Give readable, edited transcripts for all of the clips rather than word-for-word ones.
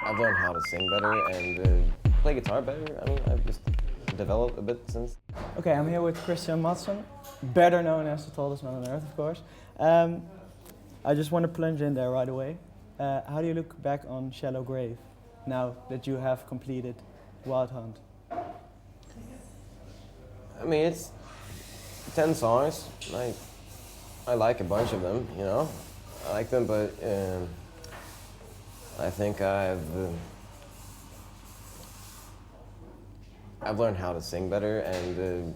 I've learned how to sing better and play guitar better. I mean, I've just developed a bit since. Okay, I'm here with Kristian Matsson, better known as the tallest man on earth, of course. I just want to plunge in there right away. How do you look back on Shallow Grave now that you have completed Wild Hunt? I mean, it's 10 songs. I like a bunch of them, you know. I like them, but I think I've learned how to sing better and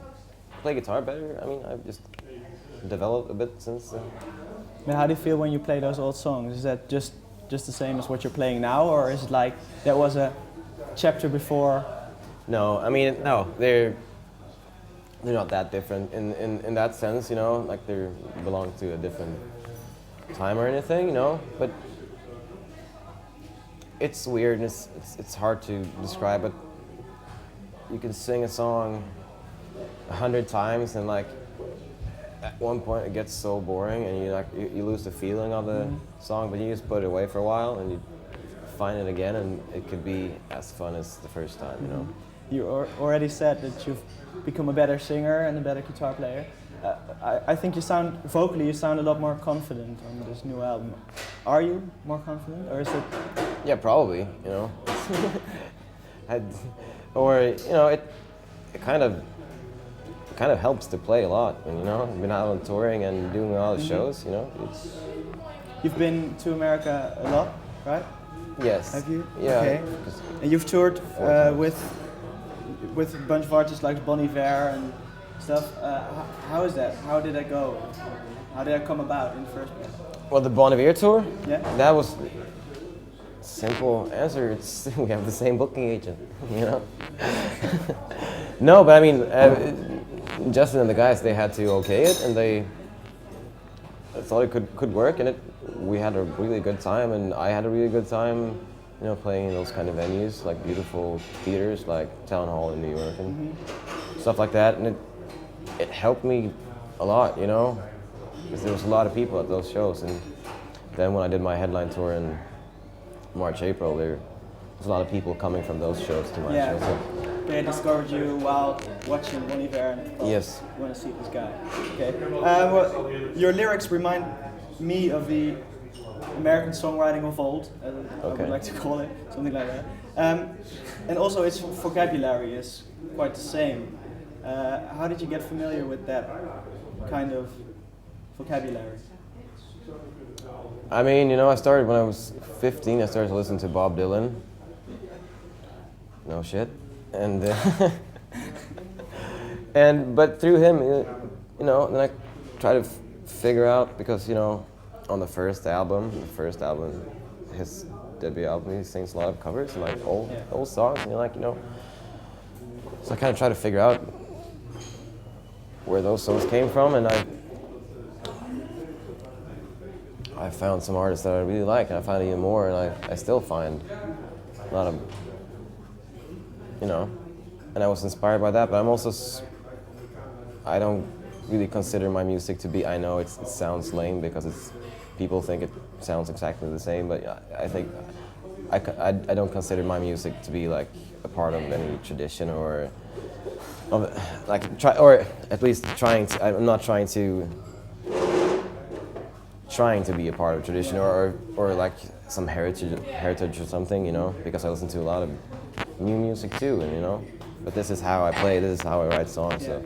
play guitar better. I mean, I've just developed a bit since. But how do you feel when you play those old songs? Is that just the same as what you're playing now, or is it like that was a chapter before? No, I mean, no, they're not that different in that sense, you know, like they belong to a different time or anything, you know, but it's weird and it's hard to describe, but you can sing a song 100 times and like at one point it gets so boring and you lose the feeling of the song, but you just put it away for a while and you find it again and it could be as fun as the first time, you know. You already said that you've become a better singer and a better guitar player. I think you sound a lot more confident on this new album. Are you more confident, or is it? Yeah, probably. You know, or you know, it kind of helps to play a lot. And, you know, I've been out on touring and doing a lot of shows. You know, You've been to America a lot, right? Yes. Have you? Yeah. Okay. And you've toured with a bunch of artists like Iver and stuff. How is that? How did that go? How did that come about in the first place? Well, the Bon Iver tour? Yeah. That was simple answer. It's we have the same booking agent, you know. No, but I mean, Justin and the guys, they had to okay it, and they thought it could work, and we had a really good time, and I had a really good time. You know, playing in those kind of venues, like beautiful theaters, like Town Hall in New York and stuff like that, and it helped me a lot, you know, because there was a lot of people at those shows, and then when I did my headline tour in March, April, there was a lot of people coming from those shows to my shows. So. They discovered you while watching Bon Iver and thought, yes. I want to see this guy. Okay. Well, your lyrics remind me of the American songwriting of old, I would like to call it, something like that. And also its vocabulary is quite the same. How did you get familiar with that kind of vocabulary? I mean, you know, I started when I was 15, I started to listen to Bob Dylan. No shit. And, but through him, you know, then I tried to figure out, because, you know, on the first album, his debut album, he sings a lot of covers and like old songs, and you're like, you know. So I kind of try to figure out where those songs came from, and I found some artists that I really like, and I found even more, and I still find a lot of, you know, and I was inspired by that. But I'm also, I don't really consider my music to be. I know it sounds lame because people think it sounds exactly the same, but I think I don't consider my music to be like a part of any tradition or or at least trying to. I'm not trying to be a part of tradition or like some heritage or something, you know, because I listen to a lot of new music too, and you know, but this is how I play, this is how I write songs. So.